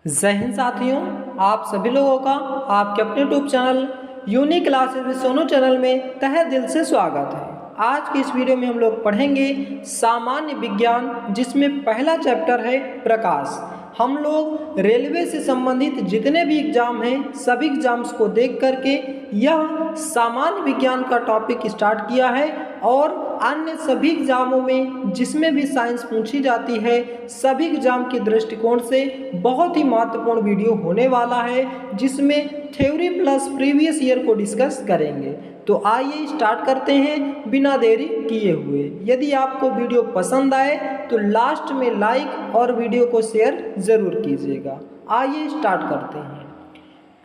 जय हिंद साथियों, आप सभी लोगों का आपके अपने YouTube channel unique classes with Sonu channel में तहे दिल से स्वागत है। आज की इस वीडियो में हम लोग पढ़ेंगे सामान्य विज्ञान, जिसमें पहला चैप्टर है प्रकाश। हम लोग रेलवे से संबंधित जितने भी एग्जाम हैं सभी एग्जाम्स को देख करके यह सामान्य विज्ञान का टॉपिक स्टार्ट किया है और अन्य सभी एग्जामों में जिसमें भी साइंस पूछी जाती है सभी एग्जाम के दृष्टिकोण से बहुत ही महत्वपूर्ण वीडियो होने वाला है, जिसमें थ्योरी प्लस प्रीवियस ईयर को डिस्कस करेंगे। तो आइए स्टार्ट करते हैं बिना देरी किए हुए। यदि आपको वीडियो पसंद आए तो लास्ट में लाइक और वीडियो को शेयर ज़रूर कीजिएगा। आइए स्टार्ट करते हैं।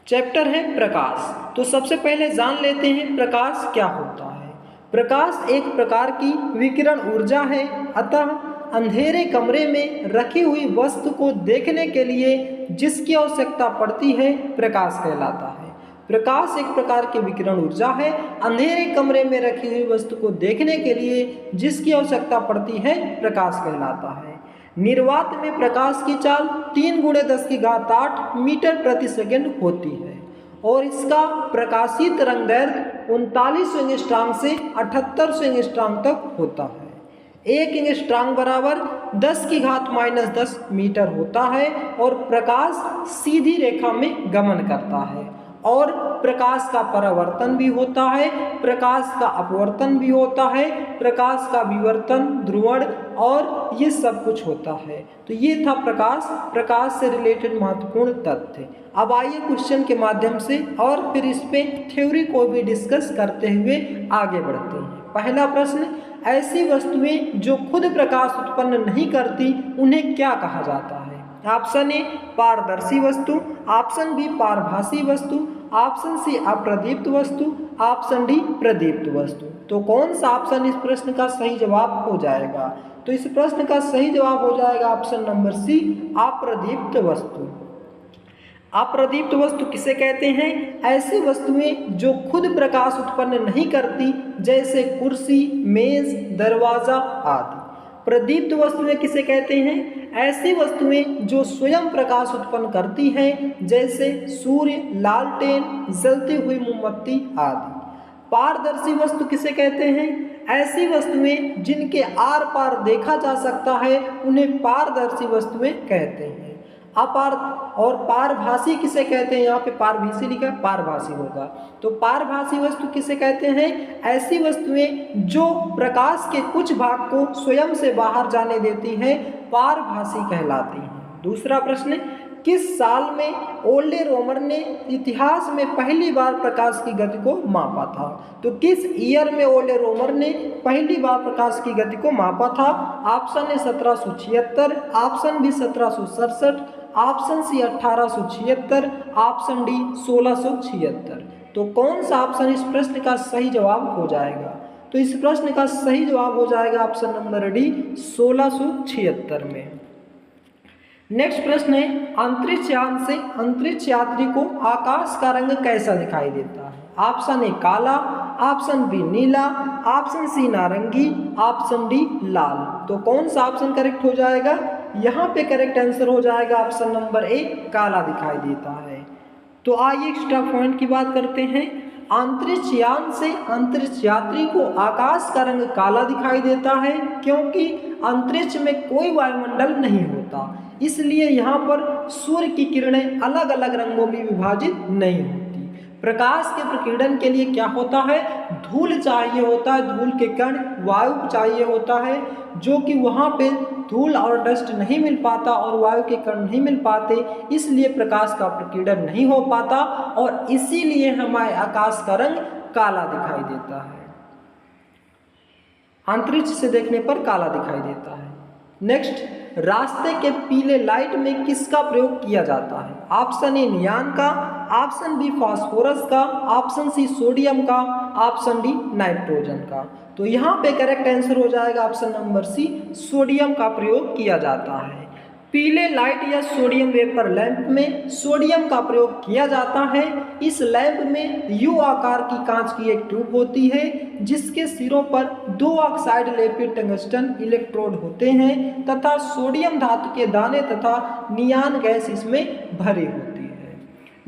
चैप्टर है प्रकाश। तो सबसे पहले जान लेते हैं प्रकाश क्या होता है। प्रकाश एक प्रकार की विकिरण ऊर्जा है, अतः अंधेरे कमरे में रखी हुई वस्तु को देखने के लिए जिसकी आवश्यकता पड़ती है प्रकाश कहलाता है। प्रकाश एक प्रकार की विकिरण ऊर्जा है, अंधेरे कमरे में रखी हुई वस्तु को देखने के लिए जिसकी आवश्यकता पड़ती है प्रकाश कहलाता है। निर्वात में प्रकाश की चाल 3 × 10⁸ मीटर प्रति सेकंड होती है और इसका प्रकाशित तरंगदैर्घ्य 39 एंगस्ट्रॉम से 78 एंगस्ट्रॉम तक होता है। 1 एंगस्ट्रॉम बराबर 10⁻−10 मीटर होता है और प्रकाश सीधी रेखा में गमन करता है और प्रकाश का परावर्तन भी होता है, प्रकाश का अपवर्तन भी होता है, प्रकाश का विवर्तन, ध्रुवण और ये सब कुछ होता है। तो ये था प्रकाश से रिलेटेड महत्वपूर्ण तथ्य। अब आइए क्वेश्चन के माध्यम से और फिर इस पे थ्योरी को भी डिस्कस करते हुए आगे बढ़ते हैं। पहला प्रश्न, ऐसी वस्तुएं जो खुद प्रकाश उत्पन्न नहीं करती उन्हें क्या कहा जाता है? ऑप्शन ए पारदर्शी वस्तु, ऑप्शन बी पारभासी वस्तु, ऑप्शन सी अप्रदीप्त वस्तु, ऑप्शन डी प्रदीप्त वस्तु। तो कौन सा ऑप्शन इस प्रश्न का सही जवाब हो जाएगा? तो इस प्रश्न का सही जवाब हो जाएगा ऑप्शन नंबर सी, अप्रदीप्त वस्तु। अप्रदीप्त वस्तु किसे कहते हैं? ऐसी वस्तुएं जो खुद प्रकाश उत्पन्न नहीं करती, जैसे कुर्सी, मेज, दरवाजा आदि। प्रदीप्त वस्तुएं किसे कहते हैं? ऐसी वस्तुएं जो स्वयं प्रकाश उत्पन्न करती हैं, जैसे सूर्य, लालटेन, जलती हुई मोमबत्ती आदि। पारदर्शी वस्तु किसे कहते हैं? ऐसी वस्तुएं जिनके आर पार देखा जा सकता है उन्हें पारदर्शी वस्तुएं कहते हैं। और पारभासी किसे कहते हैं? यहाँ पे पारभासी लिखा है, पारभासी होगा। तो पारभासी वस्तु किसे कहते हैं? ऐसी वस्तुएं जो प्रकाश के कुछ भाग को स्वयं से बाहर जाने देती हैं, पारभासी कहलाती हैं। दूसरा प्रश्न, किस साल में ओल्डे रोमर ने इतिहास में पहली बार प्रकाश की गति को मापा था? तो किस ईयर में ओल्डे रोमर ने पहली बार प्रकाश की गति को मापा था? Option A 1776, option B 1767, option C 1876, option D 1676। तो कौन सा ऑप्शन इस प्रश्न का सही जवाब हो जाएगा? तो इस प्रश्न का सही जवाब हो जाएगा ऑप्शन नंबर डी 1676 में। नेक्स्ट प्रश्न है, अंतरिक्ष यान से अंतरिक्ष यात्री को आकाश का रंग कैसा दिखाई देता है? ऑप्शन ए काला, ऑप्शन बी नीला, ऑप्शन सी नारंगी, ऑप्शन डी लाल। तो कौन सा ऑप्शन करेक्ट हो जाएगा? यहाँ पे करेक्ट आंसर हो जाएगा ऑप्शन नंबर ए, काला दिखाई देता है। तो आइए एक्स्ट्रा पॉइंट की बात करते हैं। अंतरिक्ष यान से अंतरिक्ष यात्री को आकाश का रंग काला दिखाई देता है क्योंकि अंतरिक्ष में कोई वायुमंडल नहीं होता, इसलिए यहाँ पर सूर्य की किरणें अलग अलग रंगों में विभाजित नहीं होती। प्रकाश के प्रकीर्णन के लिए क्या होता है? धूल चाहिए होता है, धूल के कण, वायु चाहिए होता है, जो कि वहाँ पे धूल और डस्ट नहीं मिल पाता और वायु के कण नहीं मिल पाते, इसलिए प्रकाश का प्रकीर्णन नहीं हो पाता और इसीलिए हमारे आकाश का रंग काला दिखाई देता है। अंतरिक्ष से देखने पर काला दिखाई देता है। नेक्स्ट, रास्ते के पीले लाइट में किसका प्रयोग किया जाता है? ऑप्शन ए नियान का, ऑप्शन बी फास्फोरस का, ऑप्शन सी सोडियम का, ऑप्शन डी नाइट्रोजन का। तो यहाँ पे करेक्ट आंसर हो जाएगा ऑप्शन नंबर सी, सोडियम का प्रयोग किया जाता है। पीले लाइट या सोडियम वेपर लैंप में सोडियम का प्रयोग किया जाता है। इस लैंप में यू आकार की कांच की एक ट्यूब होती है जिसके सिरों पर 2 ऑक्साइड लेपित टंगस्टन इलेक्ट्रोड होते हैं तथा सोडियम धातु के दाने तथा नियान गैस इसमें भरी होती है।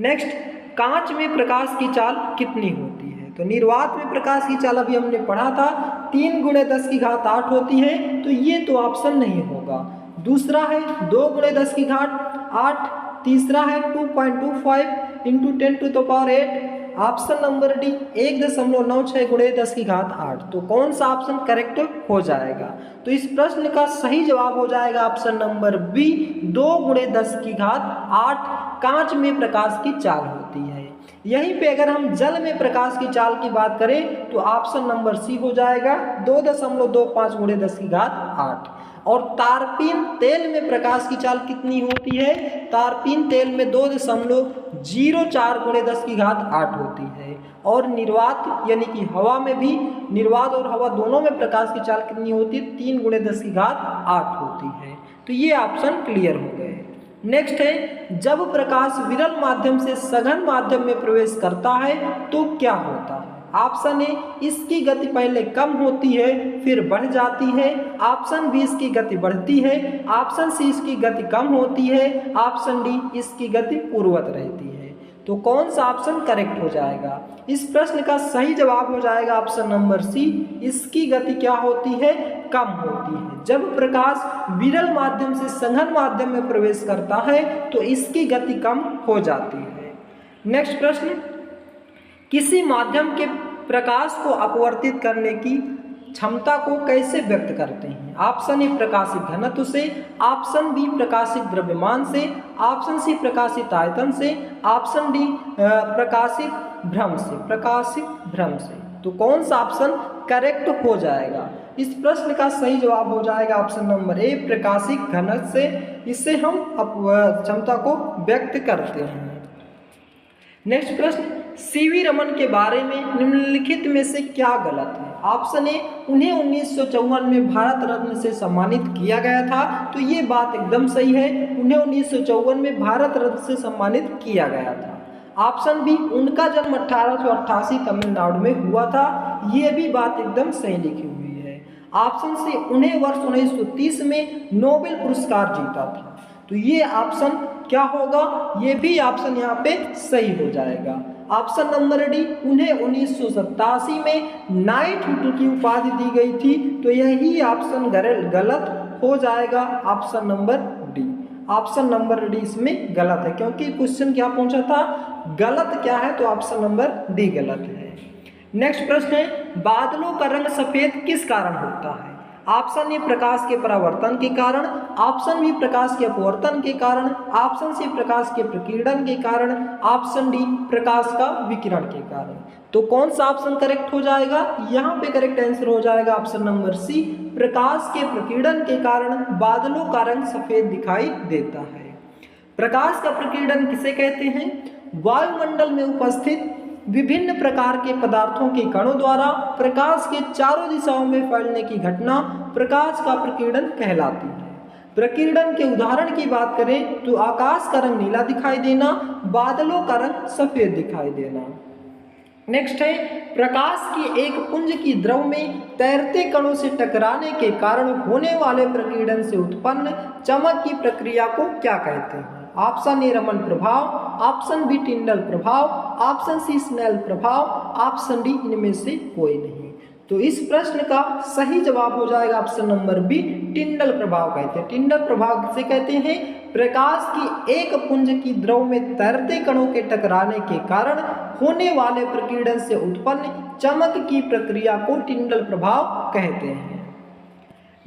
नेक्स्ट, कांच में प्रकाश की चाल कितनी होती है? तो निर्वात में प्रकाश की चाल अभी हमने पढ़ा था 3 × 10⁸ होती है, तो ये तो ऑप्शन नहीं होगा। दूसरा है 2 × 10⁸, तीसरा है 2.25 × 10⁸, ऑप्शन नंबर डी 1.96 × 10⁸। तो कौन सा ऑप्शन करेक्ट हो जाएगा? तो इस प्रश्न का सही जवाब हो जाएगा ऑप्शन नंबर बी 2 × 10⁸ कांच में प्रकाश की चाल होती है। यहीं पे अगर हम जल में प्रकाश की चाल की बात करें तो ऑप्शन नंबर सी हो जाएगा 2.25 × 10⁸। और तारपीन तेल में प्रकाश की चाल कितनी होती है? तारपीन तेल में 2.04 × 10⁸ होती है। और निर्वात यानी कि हवा में भी, निर्वात और हवा दोनों में प्रकाश की चाल कितनी होती है? 3 × 10⁸ होती है। तो ये ऑप्शन क्लियर हो गए। नेक्स्ट है, जब प्रकाश विरल माध्यम से सघन माध्यम में प्रवेश करता है तो क्या होता है? ऑप्शन ए, इसकी गति पहले कम होती है फिर बढ़ जाती है। ऑप्शन बी, इसकी गति बढ़ती है। ऑप्शन सी, इसकी गति कम होती है। ऑप्शन डी, इसकी गति पूर्ववत रहती है। तो कौन सा ऑप्शन करेक्ट हो जाएगा? इस प्रश्न का सही जवाब हो जाएगा ऑप्शन नंबर सी, इसकी गति क्या होती है? कम होती है। जब प्रकाश विरल माध्यम से सघन माध्यम में प्रवेश करता है तो इसकी गति कम हो जाती है। नेक्स्ट प्रश्न, किसी माध्यम के प्रकाश को अपवर्तित करने की क्षमता को कैसे व्यक्त करते हैं? ऑप्शन ए, प्रकाशित घनत्व से। ऑप्शन बी, प्रकाशित द्रव्यमान से। ऑप्शन सी, प्रकाशित आयतन से। ऑप्शन डी, प्रकाशित भ्रम से। प्रकाशित भ्रम से। तो कौन सा ऑप्शन करेक्ट हो जाएगा? इस प्रश्न का सही जवाब हो जाएगा ऑप्शन नंबर ए, प्रकाशित घनत्व से। इससे हम क्षमता को व्यक्त करते हैं। नेक्स्ट प्रश्न, सीवी रमन के बारे में निम्नलिखित में से क्या गलत है? ऑप्शन ए, उन्हें 1954 में भारत रत्न से सम्मानित किया गया था, तो ये बात एकदम सही है। उन्हें 1954 में भारत रत्न से सम्मानित किया गया था। ऑप्शन बी, उनका जन्म 1888 तमिलनाडु में हुआ था, ये भी बात एकदम सही लिखी हुई है। ऑप्शन सी, उन्हें वर्ष 1930 में नोबेल पुरस्कार जीता था, तो ये ऑप्शन क्या होगा? ये भी ऑप्शन यहाँ पे सही हो जाएगा। ऑप्शन नंबर डी, उन्हें 1987 में नाइटहुड की उपाधि दी गई थी, तो यही ऑप्शन गलत हो जाएगा। Option number D, option number D इसमें गलत है, क्योंकि क्वेश्चन क्या पूछा था? गलत क्या है? तो ऑप्शन नंबर डी गलत है। नेक्स्ट प्रश्न है, बादलों का रंग सफेद किस कारण होता है? ऑप्शन ए, प्रकाश के परावर्तन के कारण। ऑप्शन बी, प्रकाश के अपवर्तन के कारण। ऑप्शन सी, प्रकाश के प्रकीर्णन के कारण। ऑप्शन डी, प्रकाश का विकिरण के कारण। तो कौन सा ऑप्शन करेक्ट हो जाएगा? यहाँ पे करेक्ट आंसर हो जाएगा ऑप्शन नंबर सी, प्रकाश के प्रकीर्णन के कारण बादलों का रंग सफेद दिखाई देता है। प्रकाश का प्रकीर्णन किसे कहते हैं? वायुमंडल में उपस्थित विभिन्न प्रकार के पदार्थों के कणों द्वारा प्रकाश के चारों दिशाओं में फैलने की घटना प्रकाश का प्रकीर्णन कहलाती है। प्रकीर्णन के उदाहरण की बात करें तो आकाश का रंग नीला दिखाई देना, बादलों का रंग सफेद दिखाई देना। नेक्स्ट है, प्रकाश की एक पुंज की द्रव में तैरते कणों से टकराने के कारण होने वाले प्रकीर्णन से उत्पन्न चमक की प्रक्रिया को क्या कहते हैं? ऑप्शन ए, रमन प्रभाव। ऑप्शन बी, टिंडल प्रभाव। ऑप्शन सी, स्नेल प्रभाव। ऑप्शन डी, इनमें से कोई नहीं। तो इस प्रश्न का सही जवाब हो जाएगा ऑप्शन नंबर बी, टिंडल प्रभाव कहते हैं। टिंडल प्रभाव किसे कहते हैं? प्रकाश की एक पुंज की द्रव में तैरते कणों के टकराने के कारण होने वाले प्रकीर्णन से उत्पन्न चमक की प्रक्रिया को टिंडल प्रभाव कहते हैं।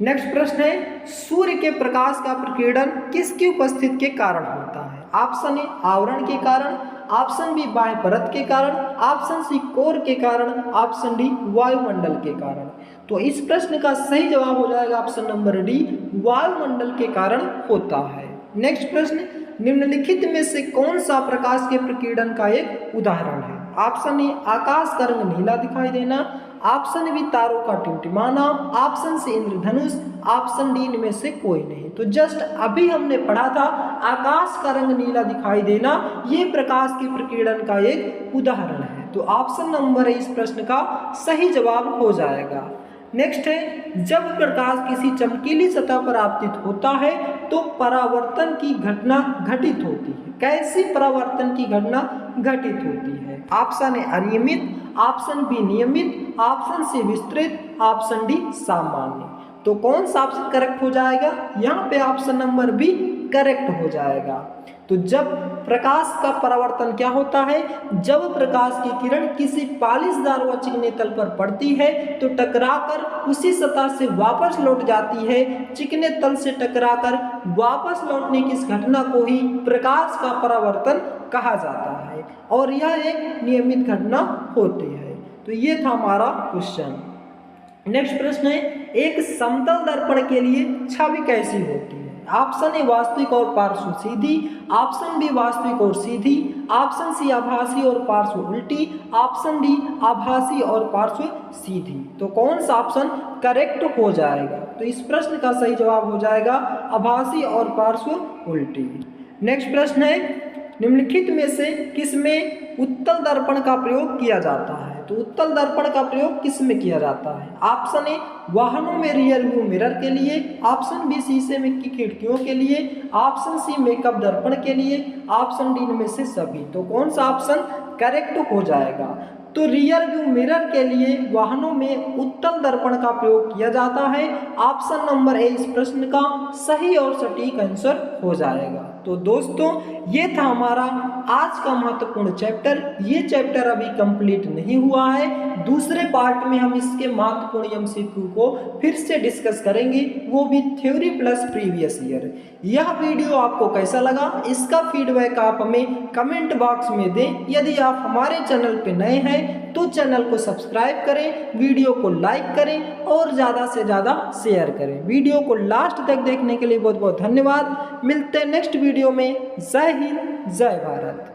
नेक्स्ट प्रश्न है, सूर्य के प्रकाश का प्रकीर्णन किसकी उपस्थिति के कारण होता है? ऑप्शन ए, आवरण के कारण। ऑप्शन बी, बाह्य परत के कारण। ऑप्शन सी, कोर के कारण। ऑप्शन डी, वायुमंडल के कारण। तो इस प्रश्न का सही जवाब हो जाएगा ऑप्शन नंबर डी, वायुमंडल के कारण होता है। नेक्स्ट प्रश्न, निम्नलिखित में से कौन सा प्रकाश के प्रकीर्णन का एक उदाहरण है? ऑप्शन ए, आकाश का रंग नीला दिखाई देना। ऑप्शन बी तारों का टिमटिमाना, ऑप्शन सी इंद्रधनुष, ऑप्शन डी इनमें से कोई नहीं। तो जस्ट अभी हमने पढ़ा था आकाश का रंग नीला दिखाई देना, ये प्रकाश के प्रकीर्णन का एक उदाहरण है। तो ऑप्शन नंबर इस प्रश्न का सही जवाब हो जाएगा। नेक्स्ट है, जब प्रकाश किसी चमकीली सतह पर आपतित होता है तो परावर्तन की घटना घटित होती है। कैसी परावर्तन की घटना घटित होती है? ऑप्शन ए अनियमित, ऑप्शन बी नियमित, ऑप्शन सी विस्तृत, ऑप्शन डी सामान्य। तो कौन सा ऑप्शन करेक्ट हो जाएगा? यहाँ पे ऑप्शन नंबर बी करेक्ट हो जाएगा। तो जब प्रकाश का परावर्तन क्या होता है? जब प्रकाश की किरण किसी पालिशदार व चिकने तल पर पड़ती है तो टकराकर उसी सतह से वापस लौट जाती है। चिकने तल से टकराकर वापस लौटने की इस घटना को ही प्रकाश का परावर्तन कहा जाता है और यह एक नियमित घटना होती है। तो ये था हमारा क्वेश्चन। नेक्स्ट प्रश्न है, एक समतल दर्पण के लिए छवि कैसी होती है? ऑप्शन ए वास्तविक और पार्श्व सीधी, ऑप्शन बी वास्तविक और सीधी, ऑप्शन सी आभासी और पार्श्व उल्टी, ऑप्शन डी आभासी और पार्श्व सीधी। तो कौन सा ऑप्शन करेक्ट हो जाएगा? तो इस प्रश्न का सही जवाब हो जाएगा आभासी और पार्श्व उल्टी। नेक्स्ट प्रश्न है, निम्नलिखित में से किसमें उत्तल दर्पण का प्रयोग किया जाता है? तो उत्तल दर्पण का प्रयोग किस में किया जाता है? ऑप्शन ए वाहनों में रियर व्यू मिरर के लिए, ऑप्शन बी शीशे में की खिड़कियों के लिए, ऑप्शन सी मेकअप दर्पण के लिए, ऑप्शन डी इनमें से सभी। तो कौन सा ऑप्शन करेक्ट हो जाएगा? तो रियर व्यू मिरर के लिए वाहनों में उत्तल दर्पण का प्रयोग किया जाता है। ऑप्शन नंबर ए इस प्रश्न का सही और सटीक आंसर हो जाएगा। तो दोस्तों ये था हमारा आज का महत्वपूर्ण चैप्टर। ये चैप्टर अभी कंप्लीट नहीं हुआ है। दूसरे पार्ट में हम इसके महत्वपूर्ण एमसीक्यू को फिर से डिस्कस करेंगे, वो भी थ्योरी प्लस प्रीवियस ईयर। यह वीडियो आपको कैसा लगा, इसका फीडबैक आप हमें कमेंट बॉक्स में दें। यदि आप हमारे चैनल पर नए हैं तो चैनल को सब्सक्राइब करें, वीडियो को लाइक करें और ज़्यादा से ज़्यादा शेयर करें। वीडियो को लास्ट तक देखने के लिए बहुत बहुत धन्यवाद। मिलते हैं नेक्स्ट वीडियो में। जय हिंद, जय भारत।